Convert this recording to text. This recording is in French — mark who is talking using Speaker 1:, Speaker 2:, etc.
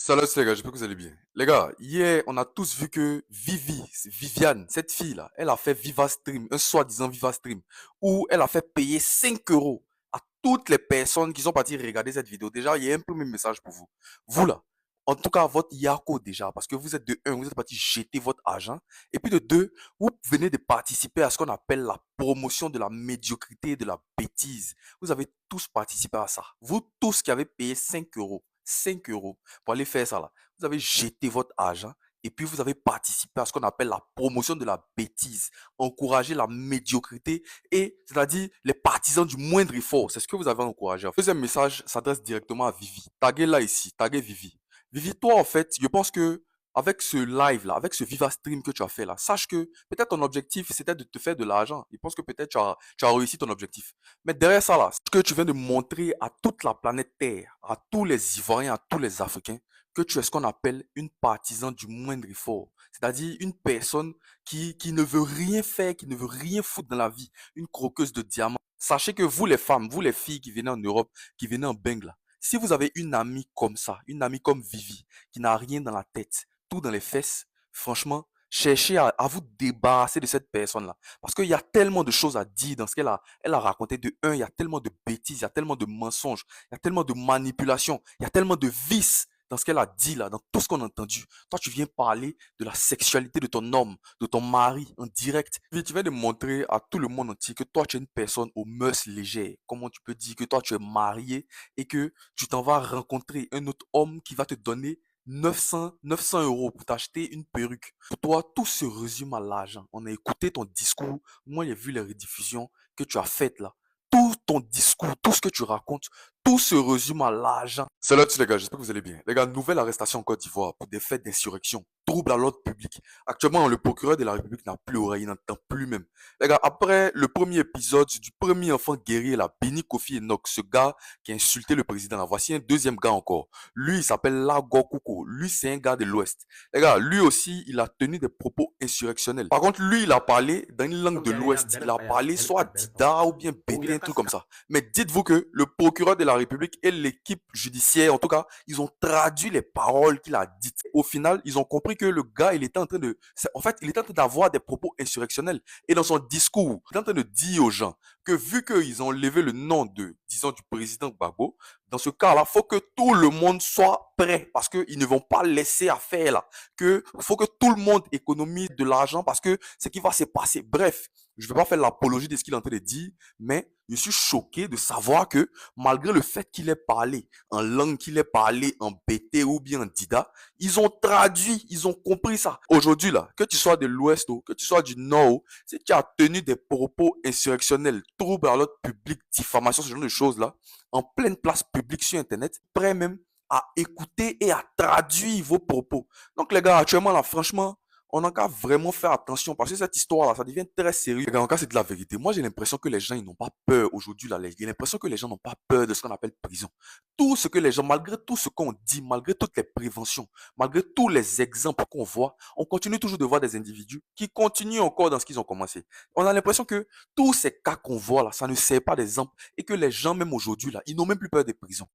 Speaker 1: Salut les gars, j'espère que vous allez bien. Les gars, hier, on a tous vu que Viviane, cette fille-là, elle a fait Viva Stream, un soi-disant Viva Stream, où elle a fait payer 5 euros à toutes les personnes qui sont parties regarder cette vidéo. Déjà, il y a un premier message pour vous. Vous là, en tout cas, votre Yako déjà, parce que vous êtes de un, vous êtes parti jeter votre argent, et puis de deux, vous venez de participer à ce qu'on appelle la promotion de la médiocrité et de la bêtise. Vous avez tous participé à ça. Vous tous qui avez payé 5 euros. 5 euros pour aller faire ça là. Vous avez jeté votre argent et puis vous avez participé à ce qu'on appelle la promotion de la bêtise, encourager la médiocrité et c'est-à-dire les partisans du moindre effort. C'est ce que vous avez encouragé. Le deuxième message s'adresse directement à Vivi. Taguez là ici, taguez Vivi. Vivi, toi en fait, je pense que avec ce live là, avec ce Viva Stream que tu as fait là, sache que peut-être ton objectif c'était de te faire de l'argent. Je pense que peut-être tu as réussi ton objectif. Mais derrière ça là, ce que tu viens de montrer à toute la planète Terre, à tous les Ivoiriens, à tous les Africains, que tu es ce qu'on appelle une partisan du moindre effort. C'est-à-dire une personne qui ne veut rien faire, qui ne veut rien foutre dans la vie, une croqueuse de diamants. Sachez que vous les femmes, vous les filles qui venez en Europe, qui venez en Bengla, si vous avez une amie comme ça, une amie comme Vivi, qui n'a rien dans la tête, tout dans les fesses, franchement, cherchez à vous débarrasser de cette personne-là. Parce qu'il y a tellement de choses à dire dans ce elle a raconté. De un, il y a tellement de bêtises, il y a tellement de mensonges, il y a tellement de manipulations, il y a tellement de vices dans ce qu'elle a dit là, dans tout ce qu'on a entendu. Toi, tu viens parler de la sexualité de ton homme, de ton mari en direct. Puis tu viens de montrer à tout le monde entier que toi, tu es une personne aux mœurs légères. Comment tu peux dire que toi, tu es marié et que tu t'en vas rencontrer un autre homme qui va te donner 900 euros pour t'acheter une perruque. Pour toi, tout se résume à l'argent. On a écouté ton discours. Moi, j'ai vu les rediffusions que tu as faites là. Tout ton discours, tout ce que tu racontes, tout se résume à l'argent. Salut à tous les gars, j'espère que vous allez bien. Les gars, nouvelle arrestation en Côte d'Ivoire pour des faits d'insurrection, trouble à l'ordre public. Actuellement, le procureur de la République n'a plus oreille, il n'entend plus même. Les gars, après le premier épisode du premier enfant guerrier, la Béni Kofi Enoch, ce gars qui a insulté le président, là, voici un deuxième gars encore. Lui, il s'appelle Lago Koko. Lui, c'est un gars de l'Ouest. Les gars, lui aussi, il a tenu des propos insurrectionnels. Par contre, lui, il a parlé dans une langue de l'Ouest. Il a parlé soit Dida ou bien Bété, un truc comme ça. Mais dites-vous que le procureur de la République et l'équipe judiciaire, en tout cas, ils ont traduit les paroles qu'il a dites. Au final, ils ont compris que le gars, il était en train de... En fait, il était en train d'avoir des propos insurrectionnels. Et dans son discours, il est en train de dire aux gens que vu qu'ils ont levé le nom de, disons, du président Gbagbo, dans ce cas-là, faut que tout le monde soit prêt parce qu'ils ne vont pas laisser à faire là. Que faut que tout le monde économise de l'argent parce que ce qui va se passer. Bref, je ne vais pas faire l'apologie de ce qu'il est en train de dire, mais je suis choqué de savoir que malgré le fait qu'il ait parlé en langue, qu'il ait parlé en BT ou bien en Dida, ils ont traduit, ils ont compris ça. Aujourd'hui là, que tu sois de l'Ouest ou que tu sois du Nord, si tu as tenu des propos insurrectionnels, troubles à l'ordre public, diffamation, ce genre de choses là, en pleine place publique sur Internet, prêt même à écouter et à traduire vos propos. Donc les gars, actuellement là, franchement, on a qu'à vraiment faire attention parce que cette histoire-là, ça devient très sérieux. Les gars, en cas, c'est de la vérité. Moi, j'ai l'impression que les gens, ils n'ont pas peur aujourd'hui. Là, j'ai l'impression que les gens n'ont pas peur de ce qu'on appelle prison. Tout ce que les gens, malgré tout ce qu'on dit, malgré toutes les préventions, malgré tous les exemples qu'on voit, on continue toujours de voir des individus qui continuent encore dans ce qu'ils ont commencé. On a l'impression que tous ces cas qu'on voit là, ça ne sert pas d'exemple et que les gens, même aujourd'hui, là, ils n'ont même plus peur des prisons.